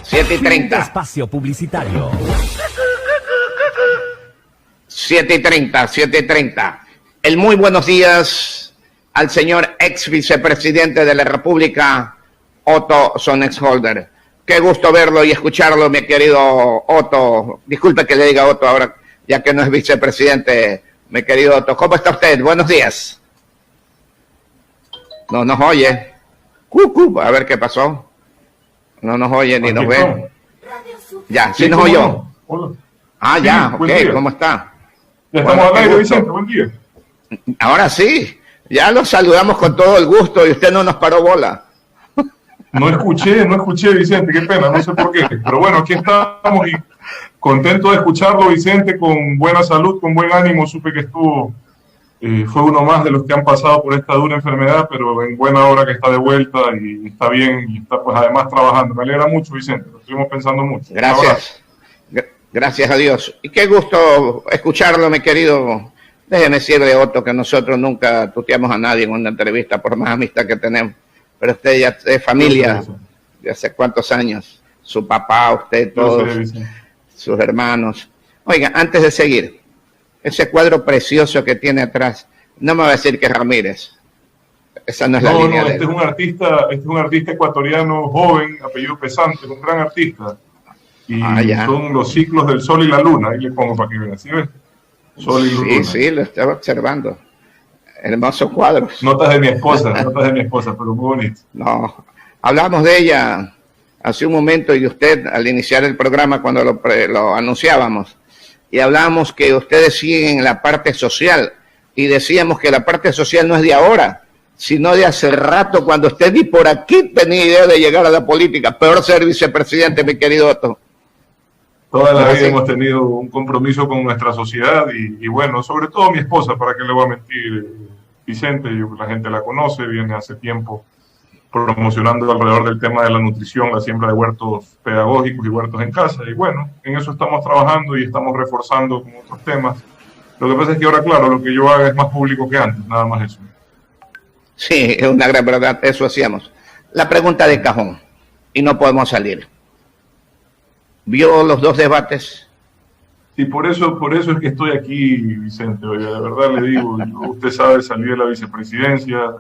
7:30. Espacio publicitario. 7:30. El muy buenos días al señor ex vicepresidente de la República, Otto Sonnenholder. Qué gusto verlo y escucharlo, mi querido Otto. Disculpe que le diga Otto ahora, ya que no es vicepresidente, mi querido Otto. ¿Cómo está usted? Buenos días. No nos oye. A ver qué pasó. No nos oye ni nos ve. Ya, sí nos oyó. Hola. Ah, ya, ok, ¿cómo está? Ya estamos al aire, Vicente, buen día. Ahora sí, ya los saludamos con todo el gusto y usted no nos paró bola. No escuché, Vicente, qué pena, no sé por qué. Pero bueno, aquí estamos y contento de escucharlo, Vicente, con buena salud, con buen ánimo. Supe que fue uno más de los que han pasado por esta dura enfermedad, pero en buena hora que está de vuelta y está bien y está pues además trabajando. Me alegra mucho, Vicente, lo estuvimos pensando mucho. Gracias. Gracias a Dios. Y qué gusto escucharlo, mi querido. Déjeme decirle, Otto, que nosotros nunca tuteamos a nadie en una entrevista, por más amistad que tenemos. Pero usted ya es familia de hace cuántos años. Su papá, usted, todos sus hermanos. Oiga, antes de seguir, ese cuadro precioso que tiene atrás, no me va a decir que es Ramírez. Esa no es la línea. No, este es un artista ecuatoriano joven, apellido Pesante, un gran artista. Y son los ciclos del sol y la luna. Ahí le pongo para que vean. ¿Sí ves? Sol y luna. Sí, lo estaba observando. Hermosos cuadros. Notas de mi esposa, pero muy bonito. No, hablamos de ella hace un momento y de usted al iniciar el programa cuando lo anunciábamos. Y hablábamos que ustedes siguen en la parte social. Y decíamos que la parte social no es de ahora, sino de hace rato, cuando usted ni por aquí tenía idea de llegar a la política. Peor ser vicepresidente, mi querido Otto. Toda la vida hemos tenido un compromiso con nuestra sociedad y bueno, sobre todo mi esposa, para qué le voy a mentir, Vicente, la gente la conoce, viene hace tiempo promocionando alrededor del tema de la nutrición, la siembra de huertos pedagógicos y huertos en casa, y bueno, en eso estamos trabajando y estamos reforzando con otros temas. Lo que pasa es que ahora, claro, lo que yo haga es más público que antes, nada más eso. Sí, es una gran verdad, eso hacíamos. La pregunta de cajón, y no podemos salir. ¿Vio los dos debates? Sí, por eso es que estoy aquí, Vicente. Oye, de verdad le digo, usted sabe, salí de la vicepresidencia,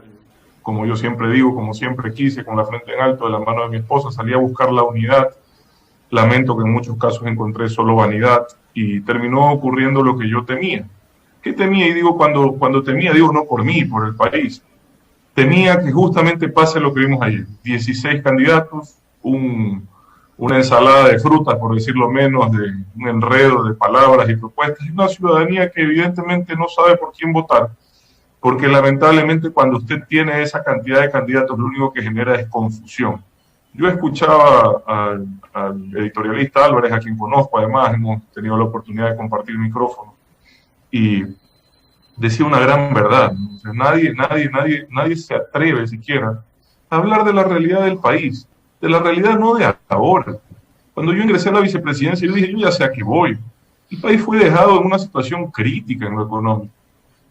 como yo siempre digo, como siempre quise, con la frente en alto, de la mano de mi esposa, salí a buscar la unidad. Lamento que en muchos casos encontré solo vanidad y terminó ocurriendo lo que yo temía. ¿Qué temía? Y digo, cuando temía, digo no por mí, por el país. Temía que justamente pase lo que vimos ayer. 16 candidatos, una ensalada de frutas, por decirlo menos, de un enredo de palabras y propuestas, y una ciudadanía que evidentemente no sabe por quién votar, porque lamentablemente cuando usted tiene esa cantidad de candidatos, lo único que genera es confusión. Yo escuchaba al editorialista Álvarez, a quien conozco, además hemos tenido la oportunidad de compartir micrófono, y decía una gran verdad, ¿no? O sea, nadie se atreve siquiera a hablar de la realidad del país, de la realidad no de ahora. Cuando yo ingresé a la vicepresidencia, yo dije, yo ya sé a qué voy. El país fue dejado en una situación crítica en lo económico.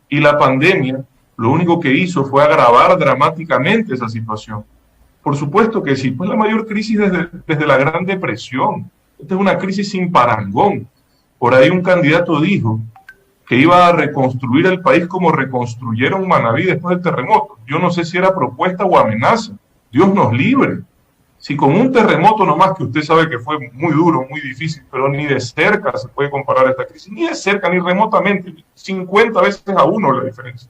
Y la pandemia lo único que hizo fue agravar dramáticamente esa situación. Por supuesto que sí, pues la mayor crisis desde la Gran Depresión. Esta es una crisis sin parangón. Por ahí un candidato dijo que iba a reconstruir el país como reconstruyeron Manaví después del terremoto. Yo no sé si era propuesta o amenaza. Dios nos libre. Si con un terremoto nomás, que usted sabe que fue muy duro, muy difícil, pero ni de cerca se puede comparar esta crisis, ni de cerca, ni remotamente, 50 veces a uno la diferencia.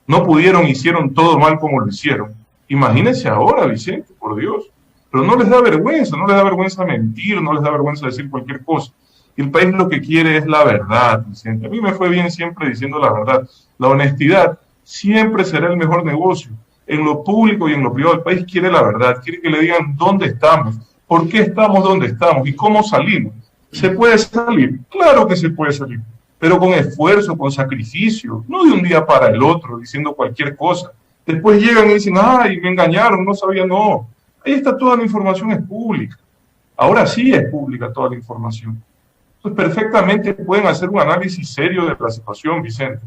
No pudieron, hicieron todo mal como lo hicieron. Imagínense ahora, Vicente, por Dios. Pero no les da vergüenza mentir, no les da vergüenza decir cualquier cosa. Y el país lo que quiere es la verdad, Vicente. A mí me fue bien siempre diciendo la verdad. La honestidad siempre será el mejor negocio. En lo público y en lo privado, el país quiere la verdad, quiere que le digan dónde estamos, por qué estamos donde estamos y cómo salimos. ¿Se puede salir? Claro que se puede salir, pero con esfuerzo, con sacrificio, no de un día para el otro, diciendo cualquier cosa. Después llegan y dicen, ay, me engañaron, no sabía, no. Ahí está toda la información, es pública. Ahora sí es pública toda la información. Entonces perfectamente pueden hacer un análisis serio de la situación, Vicente,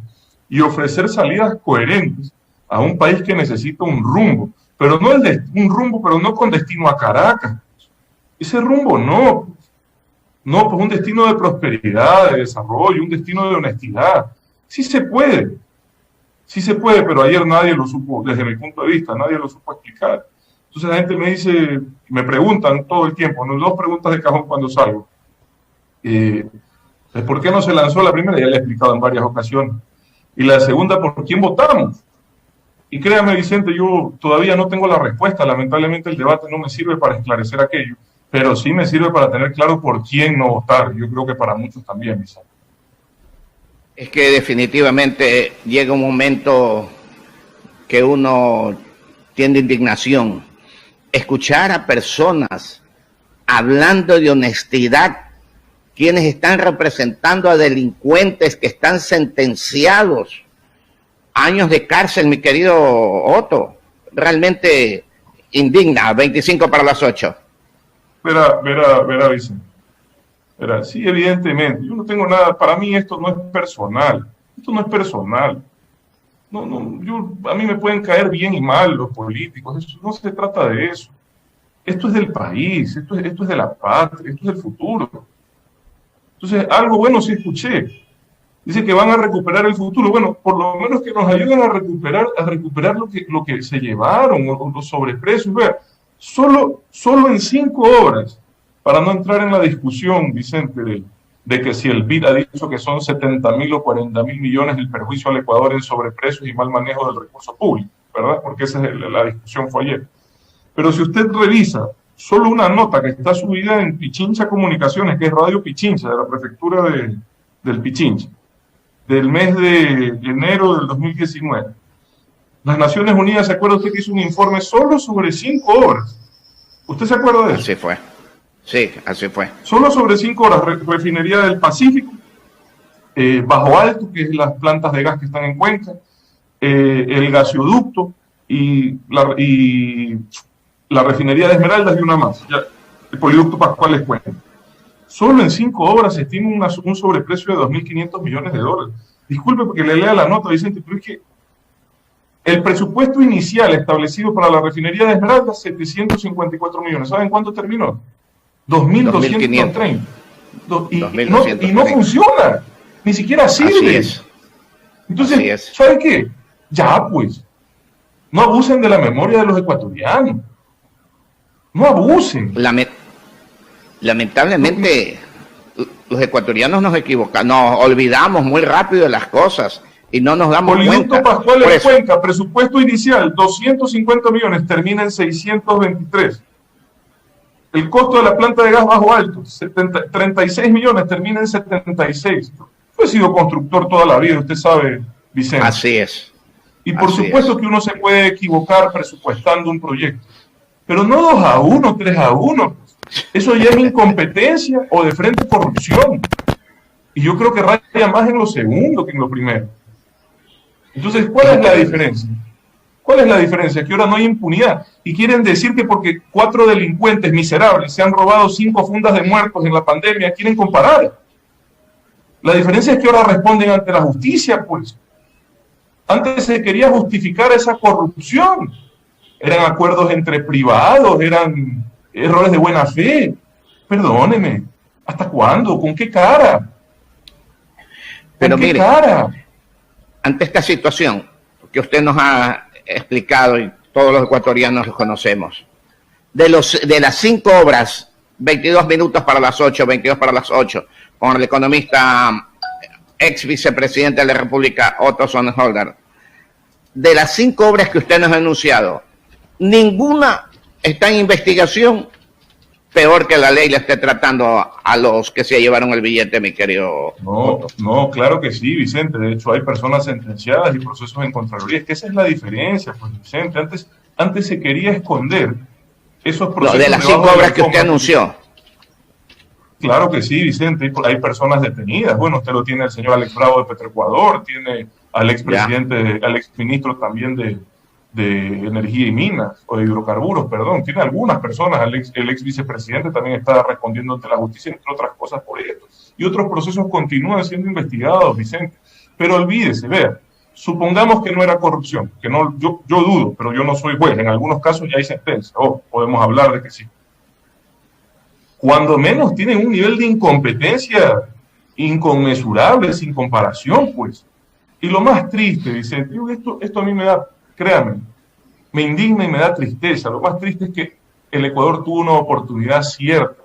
y ofrecer salidas coherentes a un país que necesita un rumbo, pero no un rumbo, pero no con destino a Caracas. Ese rumbo no. No, pues un destino de prosperidad, de desarrollo, un destino de honestidad. Sí se puede, pero ayer nadie lo supo, desde mi punto de vista, nadie lo supo explicar. Entonces la gente me dice, me preguntan todo el tiempo, ¿no? 2 preguntas de cajón cuando salgo. ¿Por qué no se lanzó la primera? Ya le he explicado en varias ocasiones. Y la segunda, ¿por quién votamos? Y créame, Vicente, yo todavía no tengo la respuesta. Lamentablemente el debate no me sirve para esclarecer aquello, pero sí me sirve para tener claro por quién no votar. Yo creo que para muchos también, Vicente. Es que definitivamente llega un momento que uno tiene indignación. Escuchar a personas hablando de honestidad, quienes están representando a delincuentes que están sentenciados años de cárcel, mi querido Otto, realmente indigna. 25 para las 8. Verá, Vicente. Verá, sí, evidentemente. Yo no tengo nada, para mí esto no es personal. Esto no es personal. A mí me pueden caer bien y mal los políticos. Eso, no se trata de eso. Esto es del país, esto es de la patria, esto es del futuro. Entonces, algo bueno sí escuché. Dice que van a recuperar el futuro. Bueno, por lo menos que nos ayuden a recuperar lo que se llevaron, o los sobreprecios. Vea, solo en 5 horas, para no entrar en la discusión, Vicente, de que si el BID ha dicho que son 70.000 o 40.000 millones el perjuicio al Ecuador en sobreprecios y mal manejo del recurso público, ¿verdad? Porque esa es la discusión fue ayer. Pero si usted revisa solo una nota que está subida en Pichincha Comunicaciones, que es Radio Pichincha, de la prefectura del Pichincha, del mes de enero del 2019. Las Naciones Unidas, ¿se acuerda usted que hizo un informe solo sobre 5 horas? ¿Usted se acuerda de eso? Así fue. Sí, así fue. Solo sobre 5 horas, refinería del Pacífico, Bajo Alto, que es las plantas de gas que están en Cuenca, el gasoducto y la refinería de Esmeraldas y una más, ya, el poliducto Pascual es Cuenca. Solo en 5 horas se estima un sobreprecio de 2.500 millones de dólares. Disculpe porque le lea la nota, Vicente, pero es que el presupuesto inicial establecido para la refinería de Esmeraldas, 754 millones. ¿Saben cuánto terminó? 2.230. Y no funciona. Ni siquiera sirve. Así es. Entonces, ¿saben qué? Ya pues, no abusen de la memoria de los ecuatorianos. No abusen. Lamentablemente, los ecuatorianos nos equivocamos, nos olvidamos muy rápido de las cosas y no nos damos cuenta. Poliducto Pascual en Cuenca, presupuesto inicial, 250 millones, termina en 623. El costo de la planta de gas Bajo Alto, 36 millones, termina en 76. Yo he sido constructor toda la vida, usted sabe, Vicente. Así es. Y por supuesto que uno se puede equivocar presupuestando un proyecto, pero no 2-1, 3-1. Eso ya es incompetencia o de frente corrupción. Y yo creo que raya más en lo segundo que en lo primero. Entonces, ¿cuál es la diferencia? ¿Cuál es la diferencia? Que ahora no hay impunidad. Y quieren decir que porque 4 delincuentes miserables se han robado 5 fundas de muertos en la pandemia, quieren comparar. La diferencia es que ahora responden ante la justicia, pues. Antes se quería justificar esa corrupción. Eran acuerdos entre privados, eran errores de buena fe. Perdóneme, ¿hasta cuándo? ¿Con qué cara? Pero mire, ante esta situación que usted nos ha explicado y todos los ecuatorianos los conocemos, de las 5 obras, 22 minutos para las 8, 22 para las 8, con el economista ex vicepresidente de la República, Otto Sonnenholder, de las 5 obras que usted nos ha anunciado, ninguna está en investigación. Peor que la ley le esté tratando a los que se llevaron el billete, mi querido Otto. No, claro que sí, Vicente. De hecho, hay personas sentenciadas y procesos en Contraloría. Es que esa es la diferencia, pues, Vicente. Antes se quería esconder esos procesos. De las 5 obras que usted anunció. Claro que sí, Vicente. Hay personas detenidas. Bueno, usted lo tiene el señor Alex Bravo de Petroecuador, tiene al expresidente, al exministro también de Energía y Minas, o de Hidrocarburos, perdón. Tiene algunas personas, el ex vicepresidente también está respondiendo ante la justicia, entre otras cosas, por esto. Y otros procesos continúan siendo investigados, Vicente. Pero olvídese, vea, supongamos que no era corrupción, que no, yo dudo, pero yo no soy juez. En algunos casos ya hay sentencia, podemos hablar de que sí. cuando menos tienen un nivel de incompetencia inconmensurable, sin comparación, pues. Y lo más triste, Vicente, esto a mí me da, créanme, me indigna y me da tristeza. Lo más triste es que el Ecuador tuvo una oportunidad cierta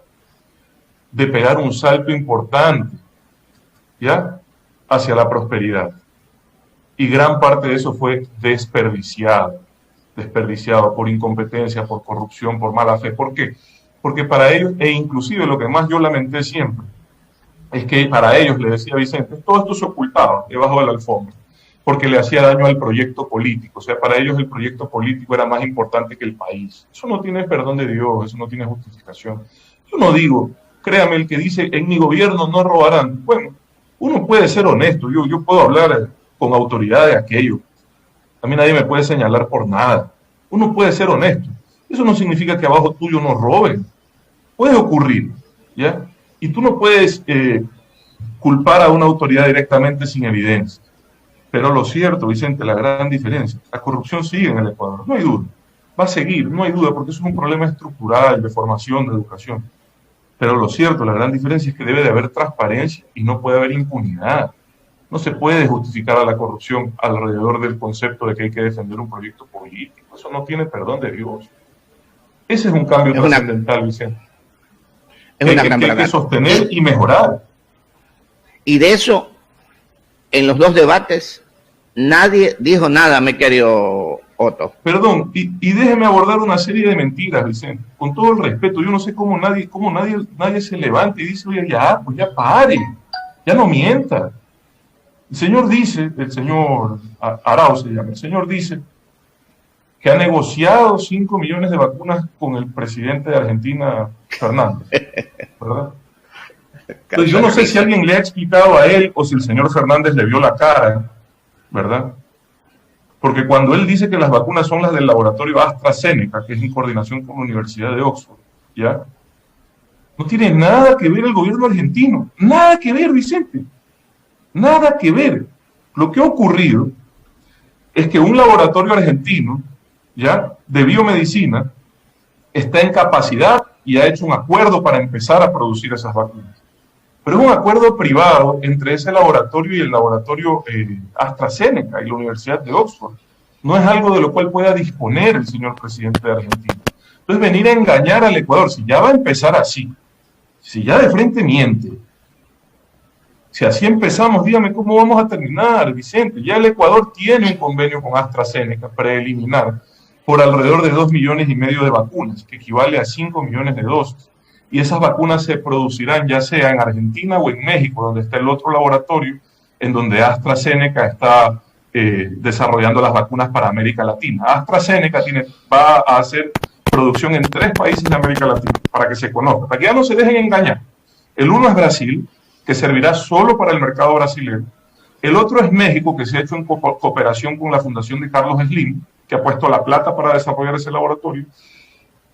de pegar un salto importante, ¿ya?, hacia la prosperidad. Y gran parte de eso fue desperdiciado por incompetencia, por corrupción, por mala fe. ¿Por qué? Porque para ellos, e inclusive lo que más yo lamenté siempre, es que para ellos, le decía Vicente, todo esto se ocultaba debajo de la alfombra, porque le hacía daño al proyecto político. O sea, para ellos el proyecto político era más importante que el país. Eso no tiene perdón de Dios, eso no tiene justificación. Yo no digo, créame, el que dice, en mi gobierno no robarán. Bueno, uno puede ser honesto, yo puedo hablar con autoridad de aquello. A mí nadie me puede señalar por nada. Uno puede ser honesto. Eso no significa que abajo tuyo no roben. Puede ocurrir, ¿ya? Y tú no puedes culpar a una autoridad directamente sin evidencia. Pero lo cierto, Vicente, la gran diferencia, la corrupción sigue en el Ecuador, no hay duda. Va a seguir, no hay duda, porque eso es un problema estructural, de formación, de educación. Pero lo cierto, la gran diferencia es que debe de haber transparencia y no puede haber impunidad. No se puede justificar a la corrupción alrededor del concepto de que hay que defender un proyecto político. Eso no tiene perdón de Dios. Ese es un cambio trascendental, Vicente. Es una gran que hay que sostener y mejorar. Y de eso, en los dos debates, nadie dijo nada, mi querido Otto. Perdón, y déjeme abordar una serie de mentiras, Vicente. Con todo el respeto, yo no sé cómo nadie se levanta y dice, oye, ya, pues ya pare, ya no mienta. El señor Arauz se llama, el señor dice que ha negociado 5 millones de vacunas con el presidente de Argentina, Fernández, ¿verdad? Entonces, yo no sé si alguien le ha explicado a él o si el señor Fernández le vio la cara, ¿verdad? Porque cuando él dice que las vacunas son las del laboratorio AstraZeneca, que es en coordinación con la Universidad de Oxford, ¿ya? No tiene nada que ver el gobierno argentino, nada que ver, Vicente, nada que ver. Lo que ha ocurrido es que un laboratorio argentino, ¿ya?, de biomedicina, está en capacidad y ha hecho un acuerdo para empezar a producir esas vacunas. Pero es un acuerdo privado entre ese laboratorio y el laboratorio AstraZeneca y la Universidad de Oxford. No es algo de lo cual pueda disponer el señor presidente de Argentina. Entonces, venir a engañar al Ecuador, si ya va a empezar así, si ya de frente miente, si así empezamos, dígame cómo vamos a terminar, Vicente. Ya el Ecuador tiene un convenio con AstraZeneca preliminar por alrededor de 2,5 millones de vacunas, que equivale a 5 millones de dosis. Y esas vacunas se producirán ya sea en Argentina o en México, donde está el otro laboratorio, en donde AstraZeneca está desarrollando las vacunas para América Latina. AstraZeneca va a hacer producción en 3 países de América Latina, para que se conozca, para que ya no se dejen engañar. El uno es Brasil, que servirá solo para el mercado brasileño. El otro es México, que se ha hecho en cooperación con la Fundación de Carlos Slim, que ha puesto la plata para desarrollar ese laboratorio,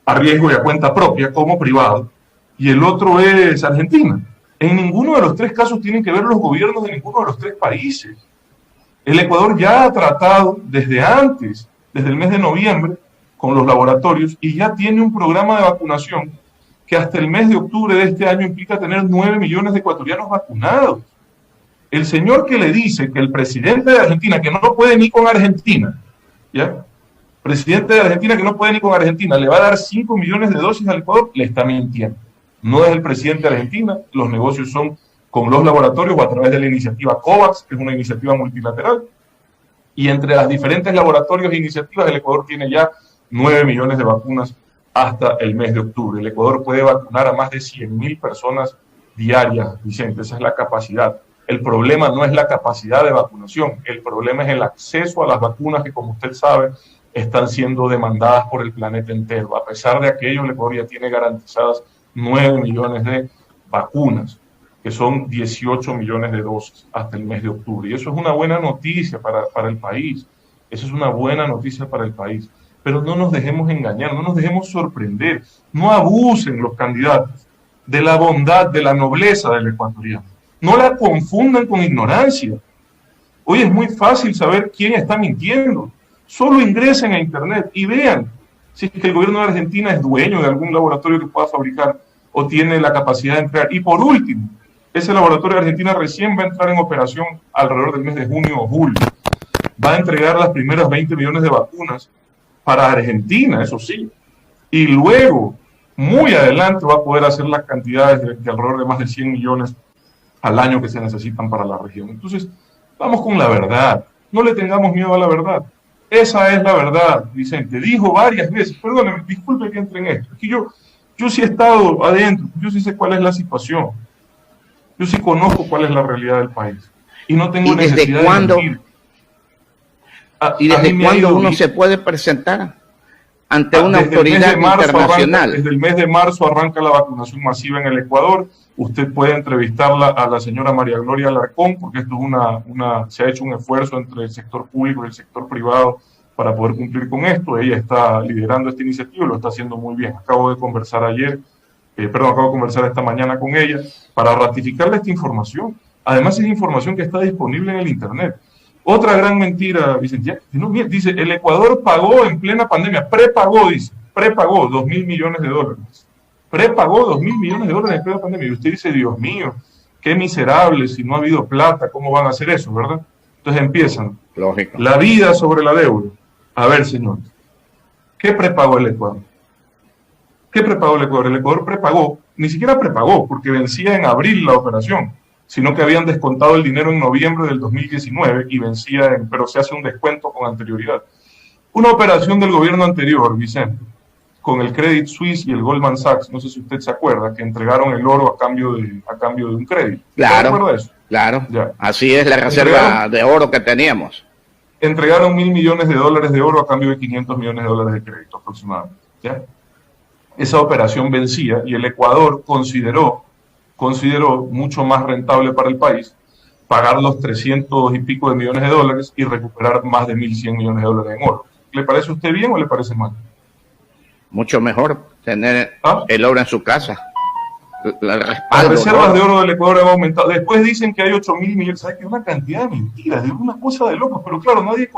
a riesgo y a cuenta propia, como privado. Y el otro es Argentina. En ninguno de los 3 casos tienen que ver los gobiernos de ninguno de los 3 países. El Ecuador ya ha tratado desde antes, desde el mes de noviembre, con los laboratorios y ya tiene un programa de vacunación que hasta el mes de octubre de este año implica tener 9 millones de ecuatorianos vacunados. El señor que le dice que el presidente de Argentina, que no puede ni con Argentina, ¿ya?, presidente de Argentina que no puede ni con Argentina, le va a dar 5 millones de dosis al Ecuador, le está mintiendo. No es el presidente de Argentina, los negocios son con los laboratorios o a través de la iniciativa COVAX, que es una iniciativa multilateral, y entre las diferentes laboratorios e iniciativas el Ecuador tiene ya 9 millones de vacunas hasta el mes de octubre. El Ecuador puede vacunar a más de 100.000 personas diarias, Vicente, esa es la capacidad. El problema no es la capacidad de vacunación, el problema es el acceso a las vacunas que, como usted sabe, están siendo demandadas por el planeta entero. A pesar de aquello, el Ecuador ya tiene garantizadas 9 millones de vacunas, que son 18 millones de dosis hasta el mes de octubre. Y eso es una buena noticia para el país. Eso es una buena noticia para el país. Pero no nos dejemos engañar, no nos dejemos sorprender. No abusen los candidatos de la bondad, de la nobleza del ecuatoriano. No la confundan con ignorancia. Hoy es muy fácil saber quién está mintiendo. Solo ingresen a internet y vean si es que el gobierno de Argentina es dueño de algún laboratorio que pueda fabricar o tiene la capacidad de entregar. Y por último, ese laboratorio de Argentina recién va a entrar en operación alrededor del mes de junio o julio. Va a entregar las primeras 20 millones de vacunas para Argentina, eso sí. Y luego, muy adelante, va a poder hacer las cantidades de alrededor de más de 100 millones al año que se necesitan para la región. Entonces, vamos con la verdad. No le tengamos miedo a la verdad. Esa es la verdad, Vicente. Dijo varias veces, perdóneme, disculpe que entre en esto. Es que yo sí he estado adentro, yo sí sé cuál es la situación. Yo sí conozco cuál es la realidad del país. Y no tengo necesidad de mentir. ¿Y desde cuándo uno se puede presentar ante una autoridad internacional? Desde el mes de marzo arranca la vacunación masiva en el Ecuador. Usted puede entrevistarla a la señora María Gloria Alarcón, porque esto es se ha hecho un esfuerzo entre el sector público y el sector privado para poder cumplir con esto. Ella está liderando esta iniciativa y lo está haciendo muy bien. Acabo de conversar esta mañana con ella para ratificarle esta información. Además es información que está disponible en el Internet. Otra gran mentira, Vicente, dice, el Ecuador pagó en plena pandemia, prepagó 2.000 millones de dólares. Prepagó 2.000 millones de dólares en plena pandemia. Y usted dice, Dios mío, qué miserable, si no ha habido plata, ¿cómo van a hacer eso, verdad? Entonces empiezan. Lógico. La vida sobre la deuda. A ver, señor, ¿qué prepagó el Ecuador? ¿Qué prepagó el Ecuador? El Ecuador prepagó, ni siquiera prepagó, porque vencía en abril la operación, sino que habían descontado el dinero en noviembre del 2019 y pero se hace un descuento con anterioridad. Una operación del gobierno anterior, Vicente, con el Credit Suisse y el Goldman Sachs, no sé si usted se acuerda, que entregaron el oro a cambio de un crédito. Claro, ¿Se acuerda de eso? Claro, ya. Así es la reserva de oro que teníamos. Entregaron 1.000 millones de dólares de oro a cambio de 500 millones de dólares de crédito aproximadamente. ¿Ya? Esa operación vencía y el Ecuador consideró mucho más rentable para el país pagar los 300 y pico de millones de dólares y recuperar más de 1.100 millones de dólares en oro. ¿Le parece a usted bien o le parece mal? Mucho mejor tener el oro en su casa. Las reservas de oro del Ecuador han aumentado. Después dicen que hay 8.000 millones. ¿Sabes que es una cantidad de mentiras? Es una cosa de locos. Pero claro, nadie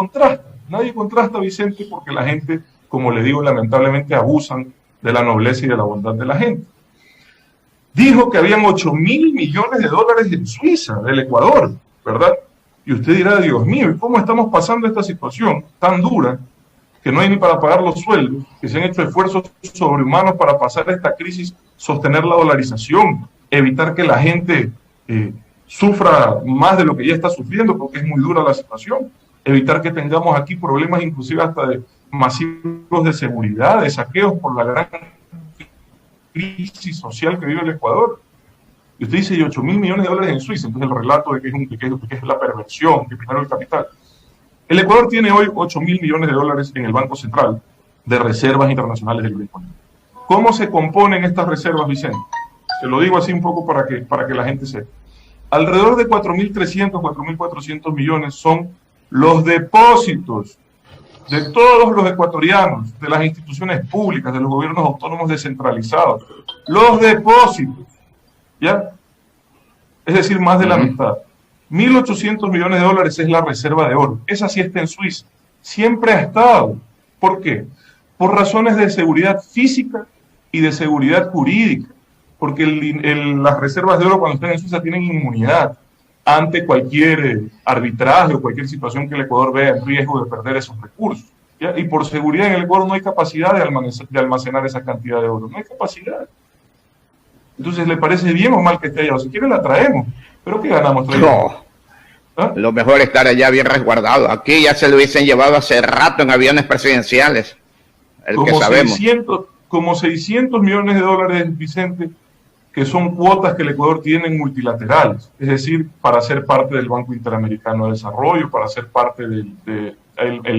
contrasta, Vicente, porque la gente, como le digo, lamentablemente abusan de la nobleza y de la bondad de la gente. Dijo que habían 8.000 millones de dólares en Suiza, del Ecuador, ¿verdad? Y usted dirá, Dios mío, ¿y cómo estamos pasando esta situación tan dura que no hay ni para pagar los sueldos, que se han hecho esfuerzos sobrehumanos para pasar esta crisis, sostener la dolarización, evitar que la gente sufra más de lo que ya está sufriendo, porque es muy dura la situación, evitar que tengamos aquí problemas inclusive hasta de masivos de seguridad, de saqueos por la gran crisis social que vive el Ecuador? Y usted dice, 8.000 millones de dólares en Suiza, entonces el relato de que es la perversión, que primero el capital. El Ecuador tiene hoy 8.000 millones de dólares en el Banco Central de reservas internacionales del Bitcoin. ¿Cómo se componen estas reservas, Vicente? Se lo digo así un poco para que la gente sepa. Alrededor de 4.300, 4.400 millones son los depósitos de todos los ecuatorianos, de las instituciones públicas, de los gobiernos autónomos descentralizados. Los depósitos, ¿ya? Es decir, más de la mitad. 1.800 millones de dólares es la reserva de oro. Esa sí está en Suiza. Siempre ha estado. ¿Por qué? Por razones de seguridad física y de seguridad jurídica. Porque las reservas de oro cuando están en Suiza tienen inmunidad ante cualquier arbitraje o cualquier situación que el Ecuador vea en riesgo de perder esos recursos. ¿Ya? Y por seguridad en el Ecuador no hay capacidad de almacenar esa cantidad de oro. No hay capacidad. Entonces, ¿le parece bien o mal que esté allá? O si quiere la traemos. ¿Pero qué ganamos trayendo? No. ¿Ah? Lo mejor es estar allá bien resguardado. Aquí ya se lo hubiesen llevado hace rato en aviones presidenciales. Como 600 millones de dólares, Vicente, que son cuotas que el Ecuador tiene en multilaterales. Es decir, para ser parte del Banco Interamericano de Desarrollo, para ser parte del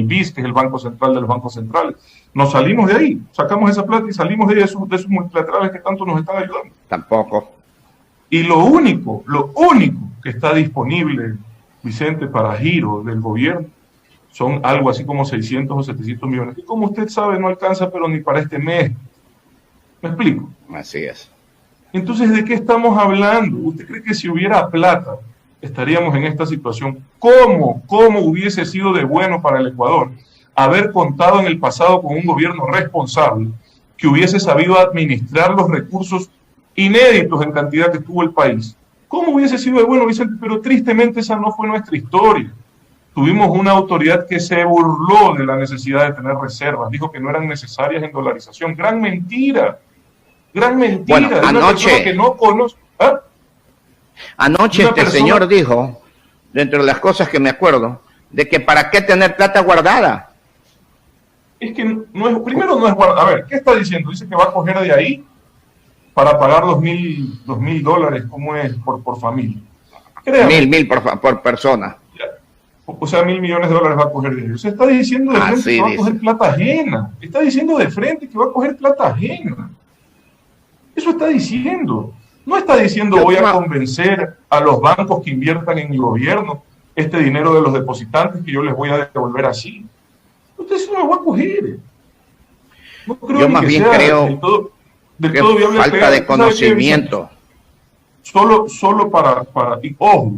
BIS, que es el Banco Central de los Bancos Centrales. Nos salimos de ahí, sacamos esa plata y salimos de esos multilaterales que tanto nos están ayudando. Tampoco. Y lo único que está disponible, Vicente, para giro del gobierno, son algo así como 600 o 700 millones. Y como usted sabe, no alcanza, pero ni para este mes. ¿Me explico? Así es. Entonces, ¿de qué estamos hablando? ¿Usted cree que si hubiera plata, estaríamos en esta situación? ¿Cómo hubiese sido de bueno para el Ecuador haber contado en el pasado con un gobierno responsable que hubiese sabido administrar los recursos inéditos en cantidad que tuvo el país. ¿Cómo hubiese sido de bueno, Vicente? Pero tristemente esa no fue nuestra historia. Tuvimos una autoridad que se burló de la necesidad de tener reservas, dijo que no eran necesarias en dolarización. Gran mentira, gran mentira. Bueno, de una persona que no conoce. ¿Ah? Anoche este señor dijo, dentro de las cosas que me acuerdo, de que para qué tener plata guardada. Es que no es, primero no es guardada. A ver, ¿qué está diciendo? Dice que va a coger de ahí para pagar $2,000, ¿cómo es? Por familia. Créame. Mil por persona. O sea, $1,000 millones va a coger de ellos. Se está diciendo de frente que va a coger plata ajena. Está diciendo de frente que va a coger plata ajena. Eso está diciendo. No está diciendo voy a convencer a los bancos que inviertan en mi gobierno este dinero de los depositantes que yo les voy a devolver así. Usted no lo va a coger. No creo yo más bien creo que falta de conocimiento. Solo para y ojo,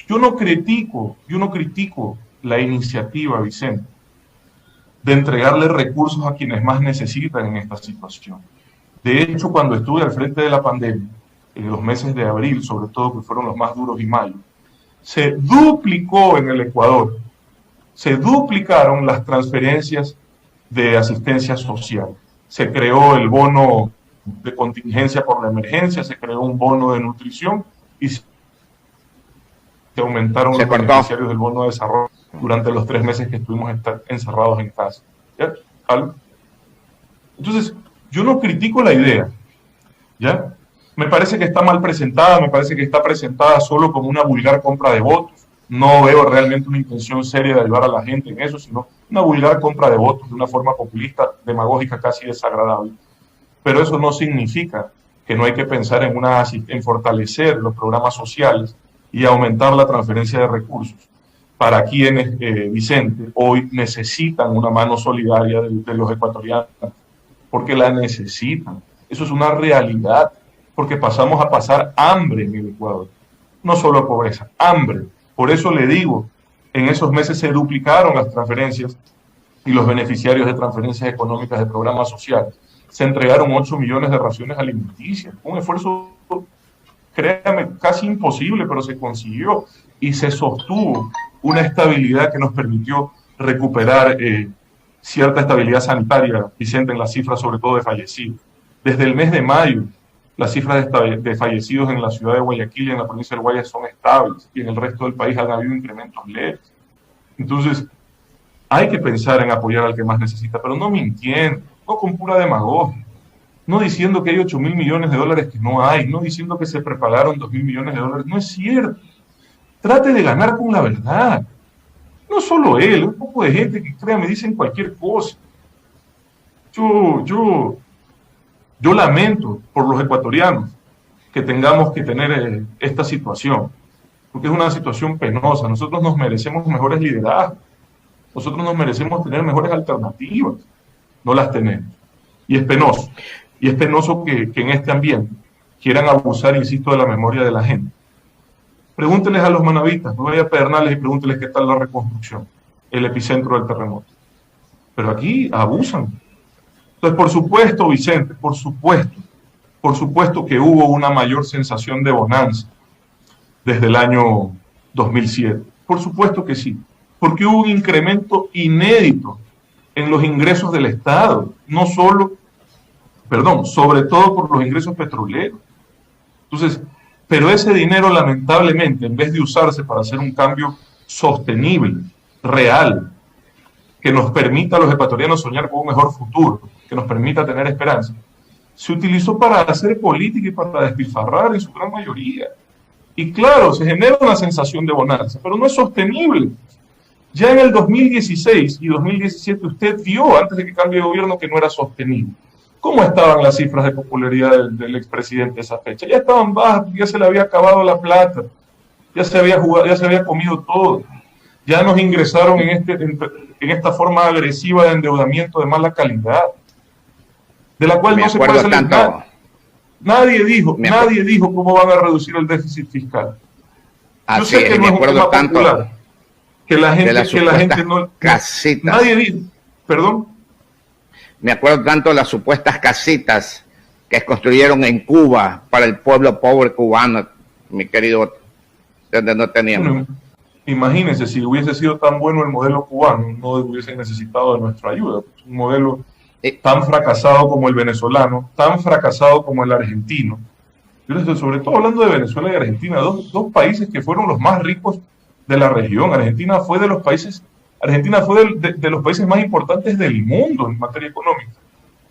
yo no critico la iniciativa, Vicente, de entregarle recursos a quienes más necesitan en esta situación. De hecho, cuando estuve al frente de la pandemia, en los meses de abril, sobre todo, que fueron los más duros, y mayo, se duplicó en el Ecuador, se duplicaron las transferencias de asistencia social. Se creó el bono de contingencia por la emergencia, se creó un bono de nutrición y se aumentaron los beneficiarios del bono de desarrollo durante los 3 meses que estuvimos encerrados en casa. ¿Ya? Entonces, yo no critico la idea, ¿ya? Me parece que está mal presentada, me parece que está presentada solo como una vulgar compra de votos. No veo realmente una intención seria de ayudar a la gente en eso, sino una vulgar compra de votos de una forma populista, demagógica, casi desagradable. Pero eso no significa que no hay que pensar en fortalecer los programas sociales y aumentar la transferencia de recursos para quienes, Vicente, hoy necesitan una mano solidaria de los ecuatorianos, porque la necesitan. Eso es una realidad, porque pasamos a pasar hambre en el Ecuador. No solo pobreza, hambre. Por eso le digo, en esos meses se duplicaron las transferencias y los beneficiarios de transferencias económicas de programas sociales. Se entregaron 8 millones de raciones alimenticias. Un esfuerzo, créame, casi imposible, pero se consiguió y se sostuvo una estabilidad que nos permitió recuperar cierta estabilidad sanitaria, Vicente, en las cifras sobre todo de fallecidos. Desde el mes de mayo, las cifras de fallecidos en la ciudad de Guayaquil y en la provincia del Guayas son estables y en el resto del país han habido incrementos leves. Entonces, hay que pensar en apoyar al que más necesita, pero no mintiendo, no con pura demagogia, no diciendo que hay $8,000 millones que no hay, no diciendo que se prepagaron $2,000 millones, no es cierto. Trate de ganar con la verdad. No solo él, un poco de gente que, créame, dicen cualquier cosa. Yo lamento por los ecuatorianos que tengamos que tener esta situación, porque es una situación penosa. Nosotros nos merecemos mejores liderazgos, nosotros nos merecemos tener mejores alternativas, no las tenemos. Y es penoso que en este ambiente quieran abusar, insisto, de la memoria de la gente. Pregúntenles a los manavitas, no vaya a Pedernales y pregúntenles qué tal la reconstrucción, el epicentro del terremoto. Pero aquí abusan. Entonces, por supuesto, Vicente, por supuesto que hubo una mayor sensación de bonanza desde el año 2007. Por supuesto que sí, porque hubo un incremento inédito en los ingresos del Estado, sobre todo por los ingresos petroleros. Entonces, pero ese dinero, lamentablemente, en vez de usarse para hacer un cambio sostenible, real, que nos permita a los ecuatorianos soñar con un mejor futuro, que nos permita tener esperanza, se utilizó para hacer política y para despilfarrar en su gran mayoría. Y claro, se genera una sensación de bonanza, pero no es sostenible. Ya en el 2016 y 2017 usted vio, antes de que cambie de gobierno, que no era sostenible. ¿Cómo estaban las cifras de popularidad del expresidente esa fecha? Ya estaban bajas, ya se le había acabado la plata, ya se había comido todo. Ya nos ingresaron en esta forma agresiva de endeudamiento de mala calidad, de la cual no se puede salir nada. Nadie dijo cómo van a reducir el déficit fiscal. Yo sé que no es un tema popular, que la gente no... Casitas. Nadie dijo, perdón. Me acuerdo tanto de las supuestas casitas que construyeron en Cuba para el pueblo pobre cubano, mi querido Otto, donde no teníamos. Bueno, imagínense, si hubiese sido tan bueno el modelo cubano, no hubiesen necesitado de nuestra ayuda. Un modelo tan fracasado como el venezolano, tan fracasado como el argentino. Yo les estoy sobre todo hablando de Venezuela y Argentina, dos países que fueron los más ricos de la región. Argentina fue de los países más importantes del mundo en materia económica.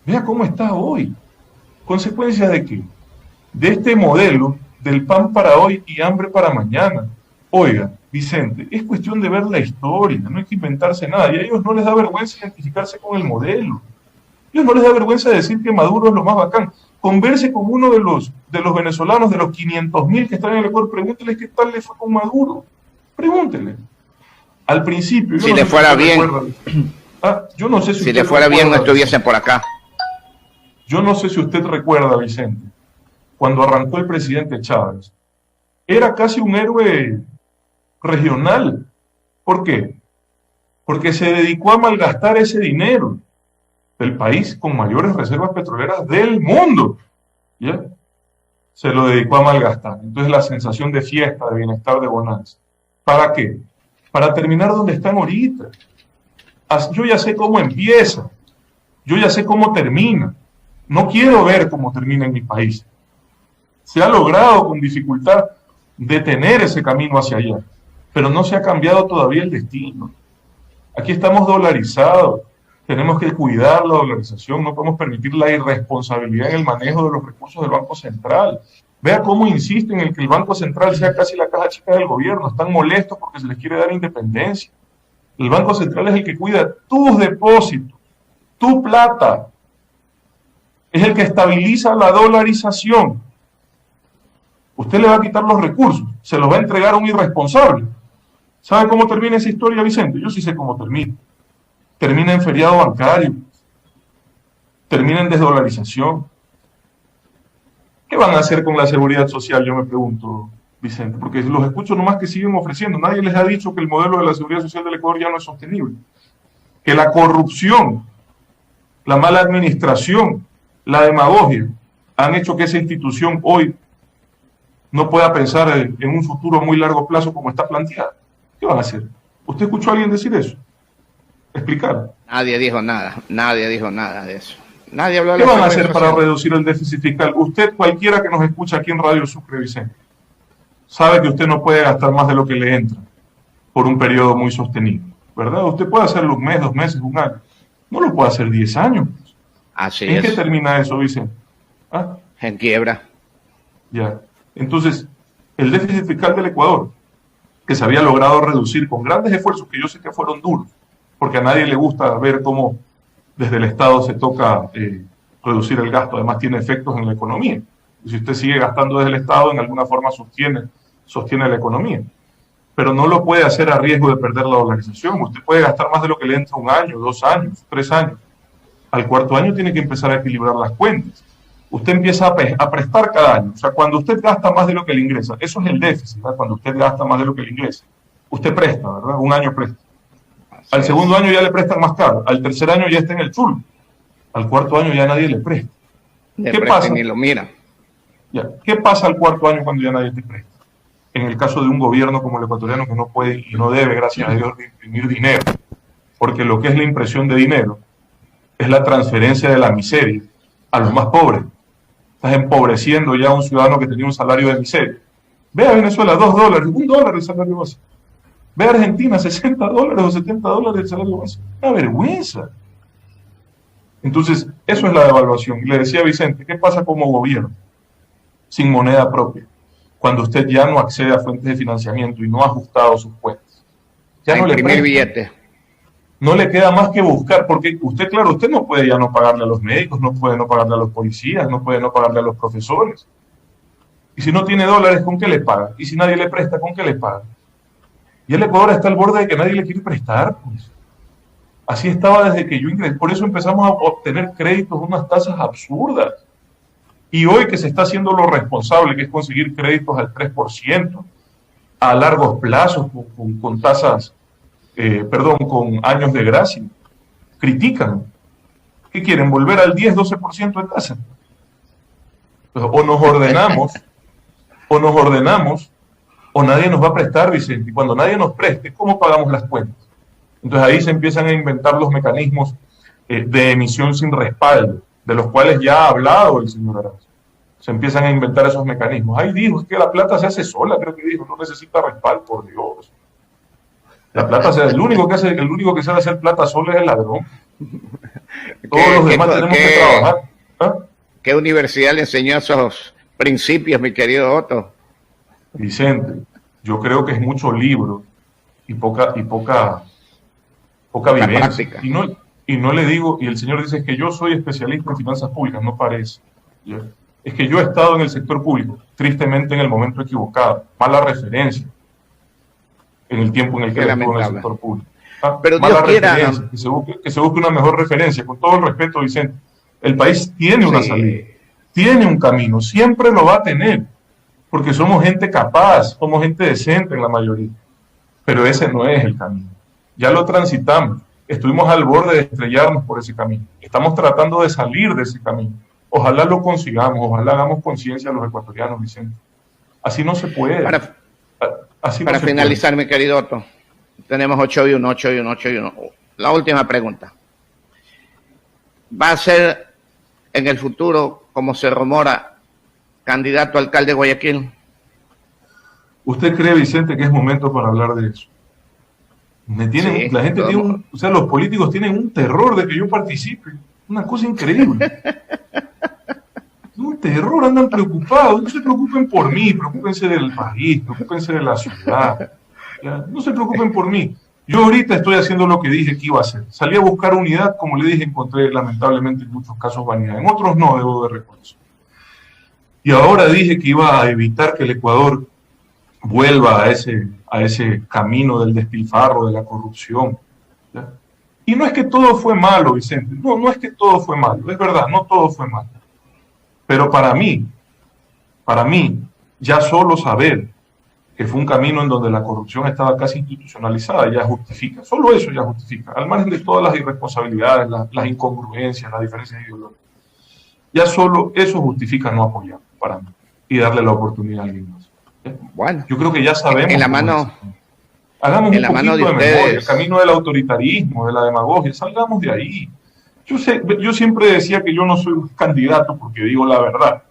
Vea cómo está hoy. ¿Consecuencia de qué? De este modelo del pan para hoy y hambre para mañana. Oiga, Vicente, es cuestión de ver la historia, no hay que inventarse nada. Y a ellos no les da vergüenza identificarse con el modelo. A ellos no les da vergüenza decir que Maduro es lo más bacán. Converse con uno de los venezolanos, de los 500.000 que están en el Ecuador, pregúntele qué tal le fue con Maduro. Pregúntele. Al principio... Si le fuera bien. Yo no sé si le fuera bien no estuviesen por acá. Yo no sé si usted recuerda, Vicente, cuando arrancó el presidente Chávez, era casi un héroe regional. ¿Por qué? Porque se dedicó a malgastar ese dinero del país con mayores reservas petroleras del mundo. ¿Ya? Se lo dedicó a malgastar. Entonces la sensación de fiesta, de bienestar, de bonanza. ¿Para qué? Para terminar donde están ahorita. Yo ya sé cómo empieza. Yo ya sé cómo termina. No quiero ver cómo termina en mi país. Se ha logrado con dificultad detener ese camino hacia allá, pero no se ha cambiado todavía el destino. Aquí estamos dolarizados, tenemos que cuidar la dolarización, no podemos permitir la irresponsabilidad en el manejo de los recursos del Banco Central. Vea cómo insisten en que el Banco Central sea casi la caja chica del gobierno, están molestos porque se les quiere dar independencia. El Banco Central es el que cuida tus depósitos, tu plata, es el que estabiliza la dolarización. Usted le va a quitar los recursos, se los va a entregar a un irresponsable. ¿Sabe cómo termina esa historia, Vicente? Yo sí sé cómo termina. Termina en feriado bancario, termina en desdolarización. ¿Qué van a hacer con la seguridad social? Yo me pregunto, Vicente, porque los escucho nomás que siguen ofreciendo. Nadie les ha dicho que el modelo de la seguridad social del Ecuador ya no es sostenible. Que la corrupción, la mala administración, la demagogia han hecho que esa institución hoy no pueda pensar en un futuro a muy largo plazo como está planteada. ¿Qué van a hacer? ¿Usted escuchó a alguien decir eso? Explicar. Nadie dijo nada de eso. Nadie habló de ¿Qué van a hacer para reducir el déficit fiscal? Usted, cualquiera que nos escucha aquí en Radio Sucre, Vicente, sabe que usted no puede gastar más de lo que le entra por un periodo muy sostenido, ¿verdad? Usted puede hacerlo un mes, 2 meses, un año. No lo puede hacer 10 años. Así ¿En es. qué termina eso, Vicente? ¿Ah? En quiebra. Ya. Entonces, el déficit fiscal del Ecuador, que se había logrado reducir con grandes esfuerzos, que yo sé que fueron duros, porque a nadie le gusta ver cómo desde el Estado se toca reducir el gasto, además tiene efectos en la economía. Y si usted sigue gastando desde el Estado, en alguna forma sostiene la economía. Pero no lo puede hacer a riesgo de perder la dolarización. Usted puede gastar más de lo que le entra 1 año, 2 años, 3 años. Al 4.º año tiene que empezar a equilibrar las cuentas. Usted empieza a prestar cada año. O sea, cuando usted gasta más de lo que le ingresa, eso es el déficit, ¿verdad? Cuando usted gasta más de lo que le ingresa. Usted presta, ¿verdad? 1 año presta. Al 2.º año ya le prestan más caro. Al 3.er año ya está en el chul. Al 4.º año ya nadie le presta. ¿Qué pasa? Ni lo mira. Ya. ¿Qué pasa al 4.º año cuando ya nadie te presta? En el caso de un gobierno como el ecuatoriano que no puede y no debe, gracias a Dios, de imprimir dinero. Porque lo que es la impresión de dinero es la transferencia de la miseria a los más pobres. Estás empobreciendo ya a un ciudadano que tenía un salario de miseria. Ve a Venezuela, $2, $1 el salario básico. Ve a Argentina, $60 o $70 el salario básico. Una vergüenza. Entonces, eso es la devaluación. Y le decía a Vicente, ¿qué pasa como gobierno sin moneda propia? Cuando usted ya no accede a fuentes de financiamiento y no ha ajustado sus cuentas. Ya no le presta. Billetes. No le queda más que buscar, porque usted, claro, usted no puede ya no pagarle a los médicos, no puede no pagarle a los policías, no puede no pagarle a los profesores. Y si no tiene dólares, ¿con qué le paga? Y si nadie le presta, ¿con qué le paga? Y el Ecuador está al borde de que nadie le quiere prestar, pues. Así estaba desde que yo ingresé. Por eso empezamos a obtener créditos a unas tasas absurdas. Y hoy que se está haciendo lo responsable, que es conseguir créditos al 3%, a largos plazos, con tasas, con años de gracia, critican. ¿Qué quieren? ¿Volver al 10-12% de tasa? Entonces, o nadie nos va a prestar, Vicente. Y cuando nadie nos preste, ¿cómo pagamos las cuentas? Entonces ahí se empiezan a inventar los mecanismos de emisión sin respaldo, de los cuales ya ha hablado el señor Aranza. Se empiezan a inventar esos mecanismos. Ahí dijo, es que la plata se hace sola, creo que dijo, no necesita respaldo, por Dios. La plata, el único que sabe hacer plata sola es el ladrón. Todos los demás tenemos que trabajar. ¿Ah? ¿Qué universidad le enseñó esos principios, mi querido Otto? Vicente, yo creo que es mucho libro y poca vivencia. Y no le digo, y el señor dice que yo soy especialista en finanzas públicas, no parece. ¿Ya? Es que yo he estado en el sector público, tristemente en el momento equivocado, mala referencia en el tiempo en el que estuvo en el sector público. Pero mala Dios referencia, quiera. que se busque una mejor referencia. Con todo el respeto, Vicente, el país tiene una salida, tiene un camino, siempre lo va a tener, porque somos gente capaz, somos gente decente en la mayoría, pero ese no es el camino. Ya lo transitamos, estuvimos al borde de estrellarnos por ese camino, estamos tratando de salir de ese camino. Ojalá lo consigamos, ojalá hagamos conciencia a los ecuatorianos, Vicente. Así no se puede. Para finalizar, mi querido Otto, tenemos 8-1. La última pregunta. ¿Va a ser en el futuro, como se rumora, candidato a alcalde de Guayaquil? ¿Usted cree, Vicente, que es momento para hablar de eso? La gente tiene los políticos tienen un terror de que yo participe. Una cosa increíble. Un terror, andan preocupados. No se preocupen por mí, preocúpense del país, preocúpense de la ciudad. ¿Ya? No se preocupen por mí. Yo ahorita estoy haciendo lo que dije que iba a hacer. Salí a buscar unidad, como le dije, encontré lamentablemente en muchos casos vanidad. En otros no, debo de reconocer. Y ahora dije que iba a evitar que el Ecuador vuelva a ese camino del despilfarro, de la corrupción. ¿Ya? Y no es que todo fue malo, Vicente. No es que todo fue malo. Es verdad, no todo fue malo. Pero para mí, ya solo saber que fue un camino en donde la corrupción estaba casi institucionalizada ya justifica. Solo eso ya justifica. Al margen de todas las irresponsabilidades, las incongruencias, las diferencias ideológicas. Ya solo eso justifica no apoyar para mí y darle la oportunidad a alguien más. Bueno, yo creo que ya sabemos. En la mano. Hagamos en la mano de ustedes. memoria, el camino del autoritarismo, de la demagogia, salgamos de ahí. Yo siempre decía que yo no soy un candidato porque digo la verdad.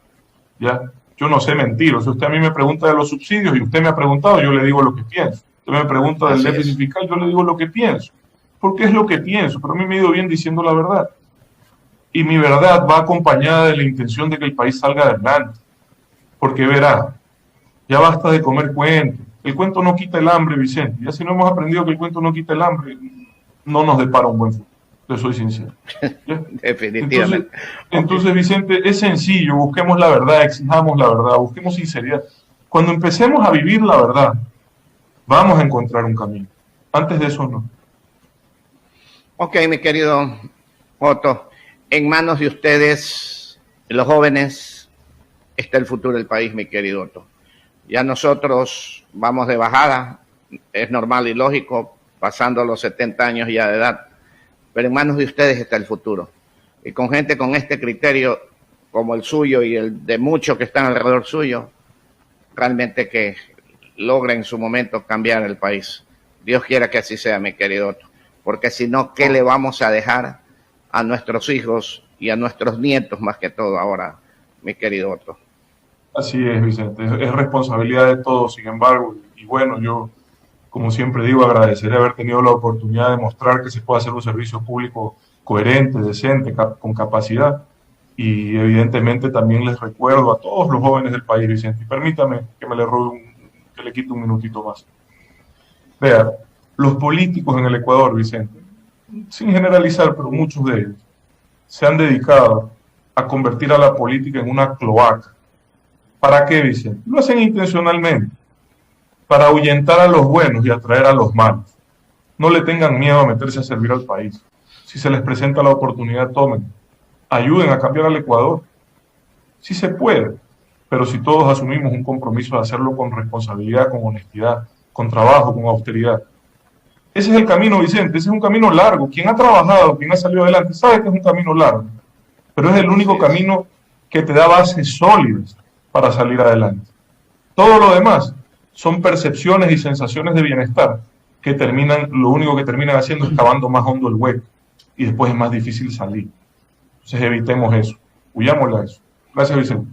¿Ya? Yo no sé mentir. O sea, usted a mí me pregunta de los subsidios y usted me ha preguntado, yo le digo lo que pienso. Usted me pregunta del déficit fiscal, yo le digo lo que pienso. Porque es lo que pienso, pero a mí me ha ido bien diciendo la verdad. Y mi verdad va acompañada de la intención de que el país salga adelante. Porque verá, ya basta de comer cuentos. El cuento no quita el hambre, Vicente. Ya si no hemos aprendido que el cuento no quita el hambre, no nos depara un buen futuro. Yo soy sincero. Definitivamente. Entonces, Vicente, es sencillo. Busquemos la verdad, exijamos la verdad, busquemos sinceridad. Cuando empecemos a vivir la verdad, vamos a encontrar un camino. Antes de eso, no. Ok, mi querido Otto. En manos de ustedes, los jóvenes, está el futuro del país, mi querido Otto. Ya nosotros vamos de bajada, es normal y lógico, pasando los 70 años ya de edad, pero en manos de ustedes está el futuro. Y con gente con este criterio, como el suyo y el de muchos que están alrededor suyo, realmente que logren en su momento cambiar el país. Dios quiera que así sea, mi querido Otto, porque si no, ¿qué le vamos a dejar a nuestros hijos y a nuestros nietos más que todo ahora, mi querido Otto? Así es, Vicente, es responsabilidad de todos, sin embargo, y bueno, yo, como siempre digo, agradeceré haber tenido la oportunidad de mostrar que se puede hacer un servicio público coherente, decente, con capacidad, y evidentemente también les recuerdo a todos los jóvenes del país, Vicente, y permítame que me le robe que le quite un minutito más. Vea, los políticos en el Ecuador, Vicente, sin generalizar, pero muchos de ellos, se han dedicado a convertir a la política en una cloaca. ¿Para qué, Vicente? Lo hacen intencionalmente, para ahuyentar a los buenos y atraer a los malos. No le tengan miedo a meterse a servir al país. Si se les presenta la oportunidad, tomen. Ayuden a cambiar al Ecuador. Sí se puede, pero si todos asumimos un compromiso de hacerlo con responsabilidad, con honestidad, con trabajo, con austeridad. Ese es el camino, Vicente, ese es un camino largo. Quien ha trabajado, quien ha salido adelante, sabe que es un camino largo, pero es el único camino que te da bases sólidas para salir adelante. Todo lo demás son percepciones y sensaciones de bienestar que lo único que terminan haciendo es cavando más hondo el hueco y después es más difícil salir. Entonces evitemos eso, huyámosle a eso. Gracias, Vicente.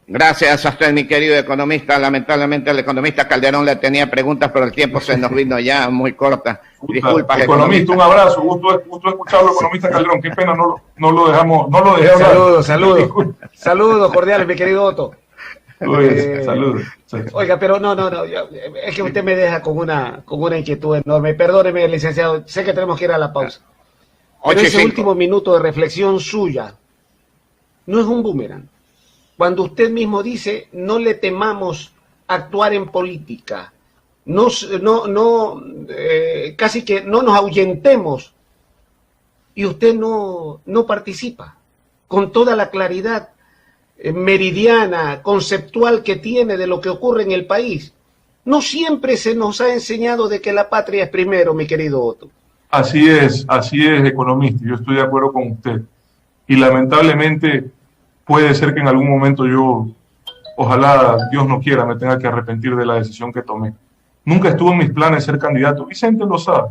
Gracias a usted, mi querido economista. Lamentablemente el economista Calderón le tenía preguntas, pero el tiempo se nos vino ya muy corta. Disculpas, economista, un abrazo, gusto escucharlo, economista Calderón. Qué pena no lo dejé hablar. Saludos cordiales, mi querido Otto. Saludos. Oiga, pero no, es que usted me deja con una inquietud enorme. Perdóneme, licenciado, sé que tenemos que ir a la pausa. Pero ese último minuto de reflexión suya no es un boomerang. Cuando usted mismo dice, no le temamos actuar en política, casi que no nos ahuyentemos, y usted no participa, con toda la claridad meridiana, conceptual que tiene de lo que ocurre en el país. No siempre se nos ha enseñado de que la patria es primero, mi querido Otto. Así es, economista, yo estoy de acuerdo con usted. Y lamentablemente puede ser que en algún momento yo, ojalá Dios no quiera, me tenga que arrepentir de la decisión que tomé. Nunca estuvo en mis planes ser candidato. Vicente lo sabe.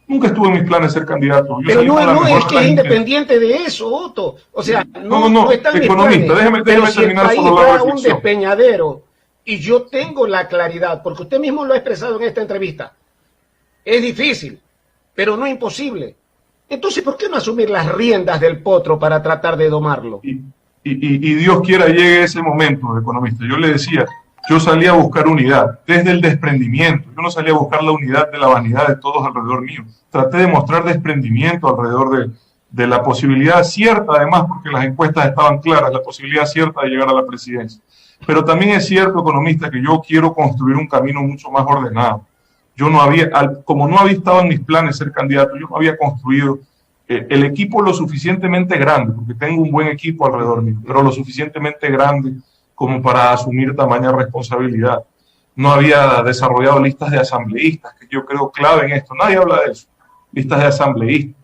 Nunca estuvo en mis planes ser candidato. Pero no es que es independiente de eso, Otto. O sea, no está en mis economista, planes. déjeme si terminar el solo país la va a un reflexión. despeñadero y yo tengo la claridad, porque usted mismo lo ha expresado en esta entrevista, es difícil, pero no imposible. Entonces, ¿por qué no asumir las riendas del potro para tratar de domarlo? Y Dios quiera llegue ese momento, economista. Yo le decía, yo salí a buscar unidad desde el desprendimiento. Yo no salí a buscar la unidad de la vanidad de todos alrededor mío. Traté de mostrar desprendimiento alrededor de la posibilidad cierta, además, porque las encuestas estaban claras, la posibilidad cierta de llegar a la presidencia. Pero también es cierto, economista, que yo quiero construir un camino mucho más ordenado. Yo no había, como no había estado en mis planes ser candidato, yo no había construido el equipo lo suficientemente grande, porque tengo un buen equipo alrededor mío, pero lo suficientemente grande como para asumir tamaña responsabilidad. No había desarrollado listas de asambleístas, que yo creo clave en esto. Nadie habla de eso, listas de asambleístas.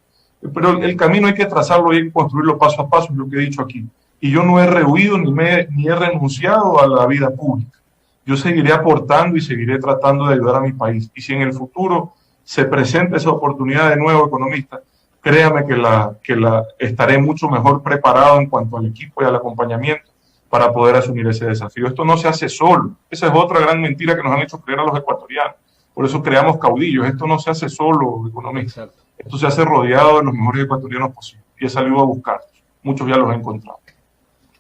Pero el camino hay que trazarlo y hay que construirlo paso a paso, es lo que he dicho aquí. Y yo no he rehuido ni he renunciado a la vida pública. Yo seguiré aportando y seguiré tratando de ayudar a mi país. Y si en el futuro se presenta esa oportunidad de nuevo, economista, créame que la estaré mucho mejor preparado en cuanto al equipo y al acompañamiento para poder asumir ese desafío. Esto no se hace solo. Esa es otra gran mentira que nos han hecho creer a los ecuatorianos. Por eso creamos caudillos. Esto no se hace solo, economista. Exacto. Esto se hace rodeado de los mejores ecuatorianos posibles. Y he salido a buscarlos. Muchos ya los he encontrado.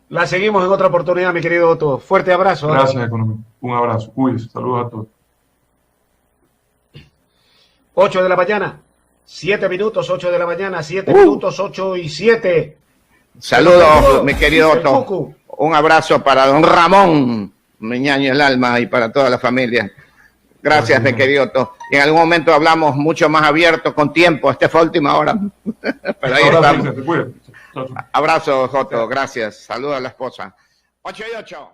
La seguimos en otra oportunidad, mi querido Otto. Fuerte abrazo. Gracias, economista. Un abrazo. Cuídense. Saludos a todos. 8 de la mañana. 7 minutos, 8 de la mañana, 7 minutos, 8 y 7. Saludos, mi querido Otto. Un abrazo para don Ramón Miñaño el alma y para toda la familia. Gracias, mi querido Otto. Y en algún momento hablamos mucho más abierto, con tiempo. Esta fue última hora. Pero ahí estamos. Abrazo, Otto. Gracias. Saludos a la esposa. 8 y 8.